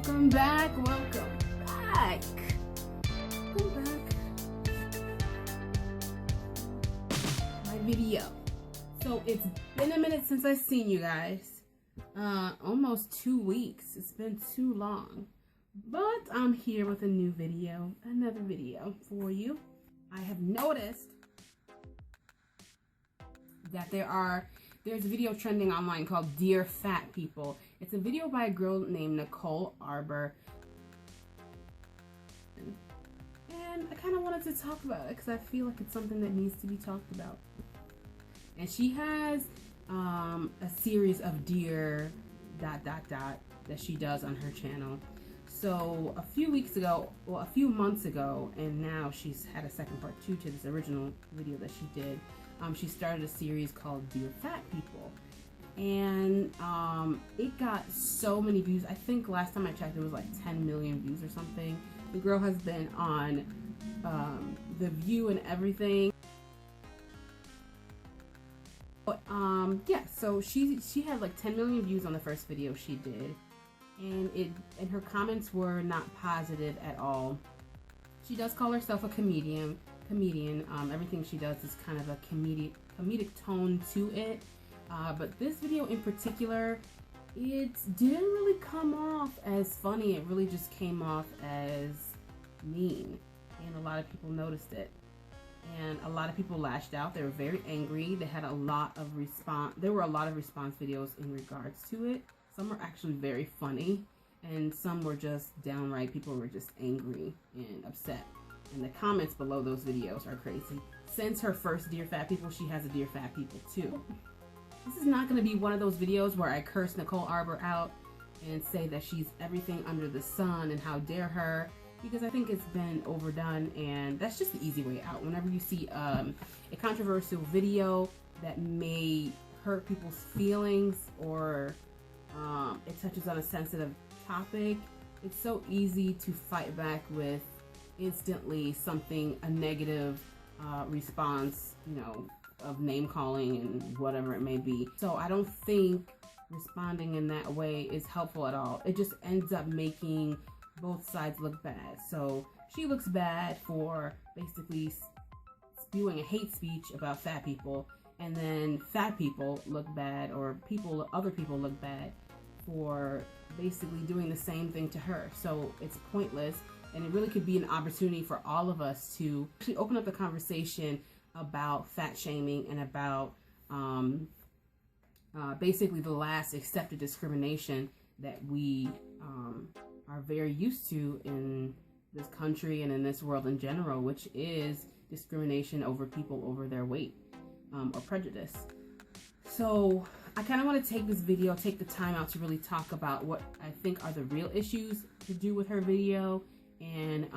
Welcome back. Welcome back. My video. So it's been a minute since I've seen you guys. Almost 2 weeks. It's been too long. But I'm here with a new video, another video for you. I have noticed that there's a video trending online called Dear Fat People. It's a video by a girl named Nicole Arbor. And I kind of wanted to talk about it because I feel like it's something that needs to be talked about. And she has a series of Dear ... that she does on her channel. So a few months ago, and now she's had a second part 2 to this original video that she did. She started a series called Dear Fat People, and it got so many views. I think last time I checked it was like 10 million views or something. The girl has been on The View and everything. But yeah, so she had like 10 million views on the first video she did, and her comments were not positive at all. She does call herself a comedian. Everything she does is kind of a comedic tone to it, but this video in particular, it didn't really come off as funny. It really just came off as mean, and a lot of people noticed it, and a lot of people lashed out. They were very angry. They had a lot of response. There were a lot of response videos in regards to it. Some were actually very funny, and some were just downright, people were just angry and upset. And the comments below those videos are crazy. Since her first Dear Fat People, she has a Dear Fat People too. This is not going to be one of those videos where I curse Nicole Arbor out and say that she's everything under the sun and how dare her, because I think it's been overdone, and that's just the easy way out. Whenever you see a controversial video that may hurt people's feelings, or it touches on a sensitive topic, it's so easy to fight back with instantly a negative response, of name calling and whatever it may be. So I don't think responding in that way is helpful at all. It just ends up making both sides look bad. So she looks bad for basically spewing a hate speech about fat people, and then fat people look bad, or other people look bad for basically doing the same thing to her. So it's pointless. And it really could be an opportunity for all of us to actually open up the conversation about fat shaming and about basically the last accepted discrimination that we are very used to in this country and in this world in general, which is discrimination over people over their weight or prejudice. So I kind of want to take the time out to really talk about what I think are the real issues to do with her video, and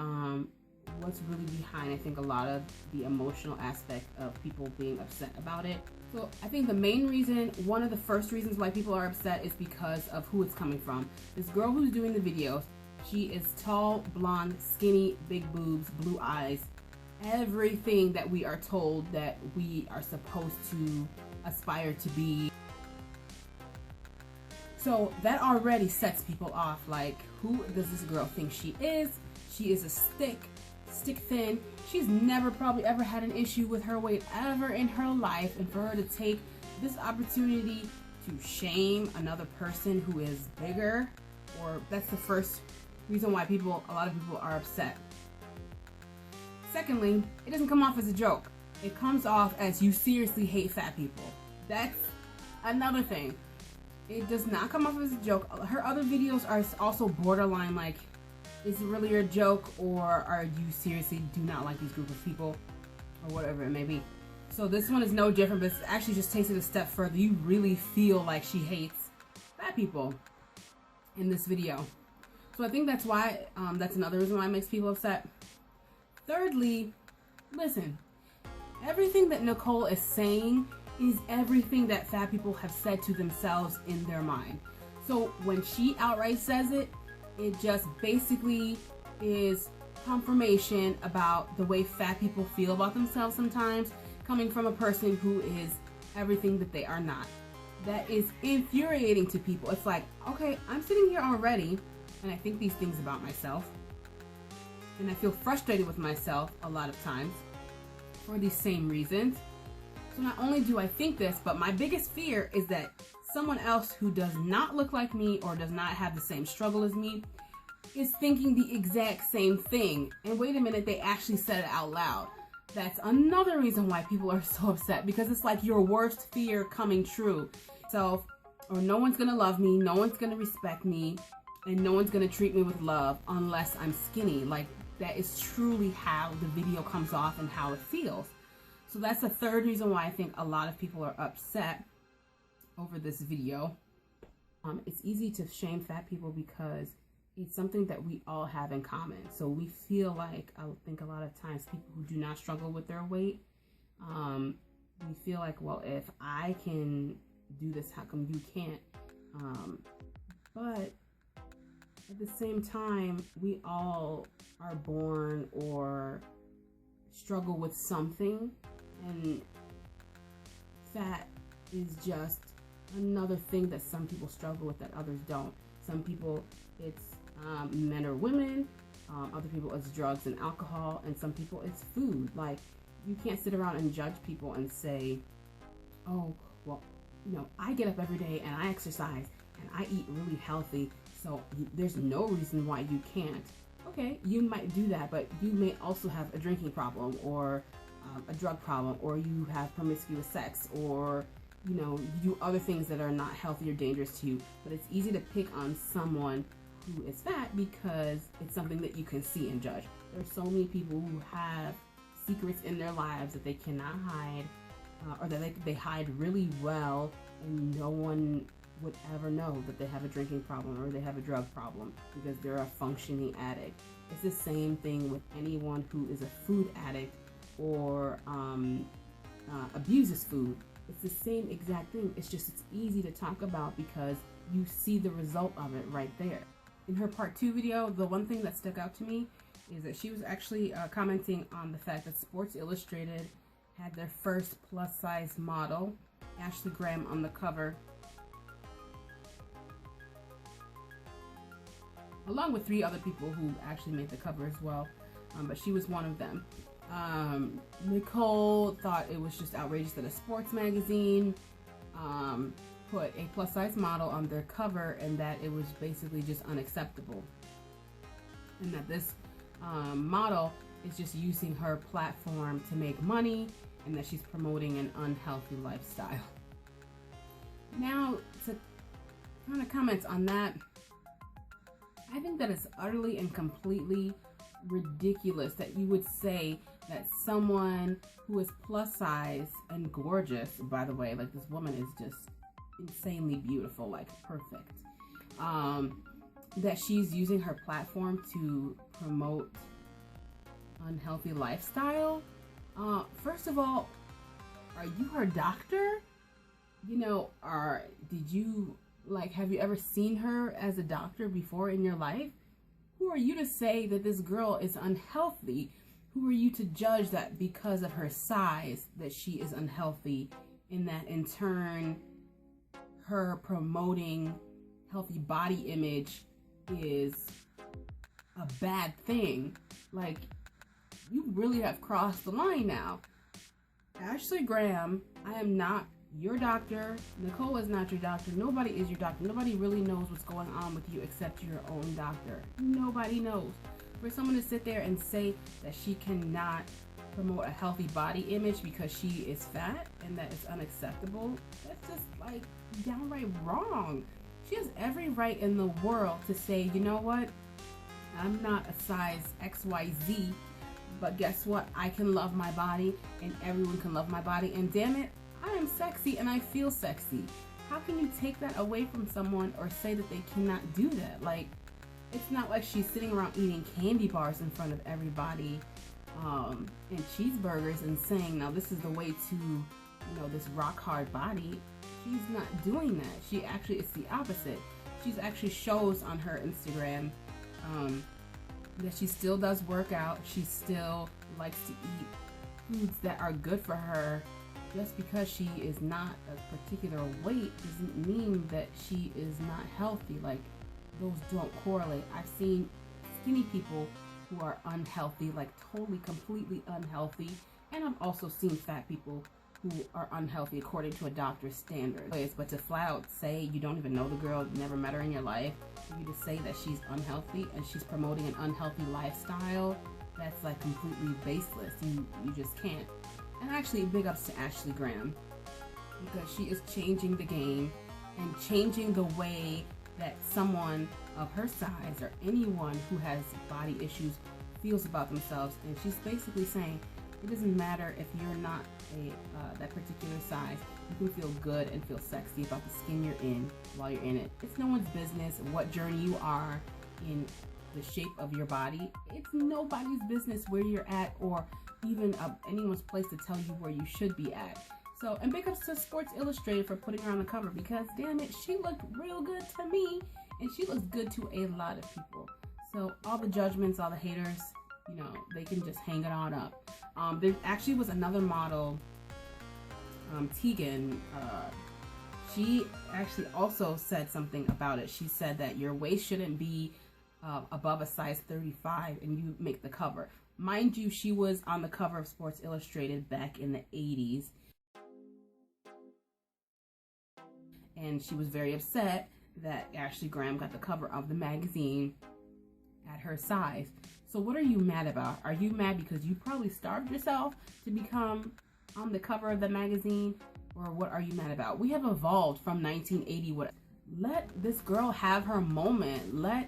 what's really behind, I think, a lot of the emotional aspect of people being upset about it. So I think the main reason, one of the first reasons why people are upset, is because of who it's coming from. This girl who's doing the videos, she is tall, blonde, skinny, big boobs, blue eyes, everything that we are told that we are supposed to aspire to be. So that already sets people off. Like, who does this girl think she is? She is a stick thin. She's never probably ever had an issue with her weight ever in her life, and for her to take this opportunity to shame another person who is bigger, that's the first reason why a lot of people are upset. Secondly, it doesn't come off as a joke. It comes off as you seriously hate fat people. That's another thing. It does not come off as a joke. Her other videos are also borderline, like, is it really a joke, or are you seriously do not like these group of people, or whatever it may be. So this one is no different, but it's actually just takes it a step further. You really feel like she hates fat people in this video. So I think that's why, that's another reason why it makes people upset. Thirdly, listen, everything that Nicole is saying is everything that fat people have said to themselves in their mind. So when she outright says it, it just basically is confirmation about the way fat people feel about themselves sometimes, coming from a person who is everything that they are not. That is infuriating to people. It's like, okay, I'm sitting here already and I think these things about myself, and I feel frustrated with myself a lot of times for these same reasons. So not only do I think this, but my biggest fear is that someone else who does not look like me or does not have the same struggle as me is thinking the exact same thing. And wait a minute, they actually said it out loud. That's another reason why people are so upset, because it's like your worst fear coming true. So, or no one's gonna love me, no one's gonna respect me, and no one's gonna treat me with love unless I'm skinny. Like, that is truly how the video comes off and how it feels. So that's the third reason why I think a lot of people are upset over this video. It's easy to shame fat people because it's something that we all have in common. So we feel like, I think a lot of times people who do not struggle with their weight, we feel like, well, if I can do this, how come you can't? But at the same time, we all are born or struggle with something, and fat is just another thing that some people struggle with that others don't. Some people, it's men or women, other people it's drugs and alcohol, and some people it's food. Like, you can't sit around and judge people and say, oh, well, you know, I get up every day and I exercise and I eat really healthy, so there's no reason why you can't. Okay, you might do that, but you may also have a drinking problem, or a drug problem, or you have promiscuous sex, or, you know, you do other things that are not healthy or dangerous to you. But it's easy to pick on someone who is fat because it's something that you can see and judge. There's so many people who have secrets in their lives that they cannot hide, or that they hide really well, and no one would ever know that they have a drinking problem or they have a drug problem because they're a functioning addict. It's the same thing with anyone who is a food addict or abuses food. It's the same exact thing. It's just, it's easy to talk about because you see the result of it right there. In her part 2 video, the one thing that stuck out to me is that she was actually commenting on the fact that Sports Illustrated had their first plus size model, Ashley Graham, on the cover, along with 3 other people who actually made the cover as well, but she was one of them. Nicole thought it was just outrageous that a sports magazine put a plus size model on their cover, and that it was basically just unacceptable, and that this model is just using her platform to make money, and that she's promoting an unhealthy lifestyle. Now, to kind of comment on that, I think that it's utterly and completely ridiculous that you would say that someone who is plus size and gorgeous, by the way, like, this woman is just insanely beautiful, like perfect, that she's using her platform to promote unhealthy lifestyle. First of all, are you her doctor? You know, did you, like, have you ever seen her as a doctor before in your life? Who are you to say that this girl is unhealthy? Who are you to judge that because of her size that she is unhealthy, and that in turn her promoting healthy body image is a bad thing? Like, you really have crossed the line now. Ashley Graham, I am not your doctor. Nicole is not your doctor. Nobody is your doctor. Nobody really knows what's going on with you except your own doctor. Nobody knows. For someone to sit there and say that she cannot promote a healthy body image because she is fat and that it's unacceptable, that's just, like, downright wrong. She has every right in the world to say, you know what, I'm not a size XYZ, but guess what, I can love my body and everyone can love my body, and damn it, I am sexy and I feel sexy. How can you take that away from someone or say that they cannot do that? Like, it's not like she's sitting around eating candy bars in front of everybody, and cheeseburgers, and saying, now this is the way to, you know, this rock hard body. She's not doing that. She actually, it's the opposite. She's actually shows on her Instagram that she still does work out. She still likes to eat foods that are good for her. Just because she is not a particular weight doesn't mean that she is not healthy. Like, those don't correlate. I've seen skinny people who are unhealthy, like totally, completely unhealthy. And I've also seen fat people who are unhealthy according to a doctor's standards. But to flat out say you don't even know the girl, never met her in your life, for you to say that she's unhealthy and she's promoting an unhealthy lifestyle, that's like completely baseless. You just can't. And actually, big ups to Ashley Graham, because she is changing the game and changing the way that someone of her size or anyone who has body issues feels about themselves. And she's basically saying it doesn't matter if you're not that particular size, you can feel good and feel sexy about the skin you're in while you're in it. It's no one's business what journey you are in the shape of your body. It's nobody's business where you're at, or even anyone's place to tell you where you should be at. So, and big ups to Sports Illustrated for putting her on the cover, because damn it, she looked real good to me, and she looks good to a lot of people. So all the judgments, all the haters, you know, they can just hang it on up. There actually was another model, Tegan, she actually also said something about it. She said that your waist shouldn't be above a size 35 and you make the cover. Mind you, she was on the cover of Sports Illustrated back in the 80s. And she was very upset that Ashley Graham got the cover of the magazine at her size. So what are you mad about? Are you mad because you probably starved yourself to become on the cover of the magazine? Or what are you mad about? We have evolved from 1980. Let this girl have her moment. Let,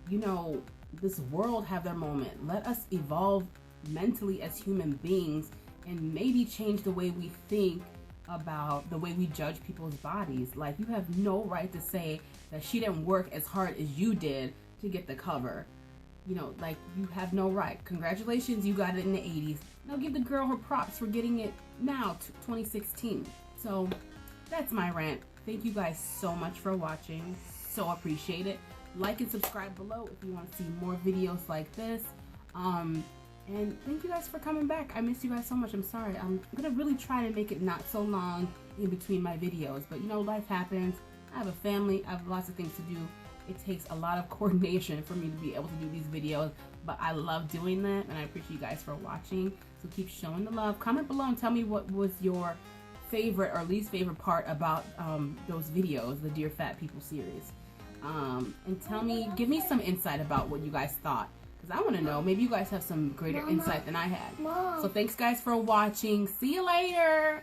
you know, this world have their moment. Let us evolve mentally as human beings and maybe change the way we think about the way we judge people's bodies. Like, you have no right to say that she didn't work as hard as you did to get the cover. You know, like, you have no right. Congratulations, you got it in the 80s. Now give the girl her props for getting it now, 2016. So that's my rant. Thank you guys so much for watching. So appreciate it. Like and subscribe below if you want to see more videos like this. And thank you guys for coming back. I miss you guys so much. I'm sorry. I'm gonna really try to make it not so long in between my videos, but you know, life happens. I have a family. I have lots of things to do. It takes a lot of coordination for me to be able to do these videos, but I love doing them, and I appreciate you guys for watching. So keep showing the love. Comment below and tell me what was your favorite or least favorite part about those videos, the Dear Fat People series. And tell me, give me some insight about what you guys thought, because I want to know. Maybe you guys have some greater insight than I had. So thanks guys for watching. See you later.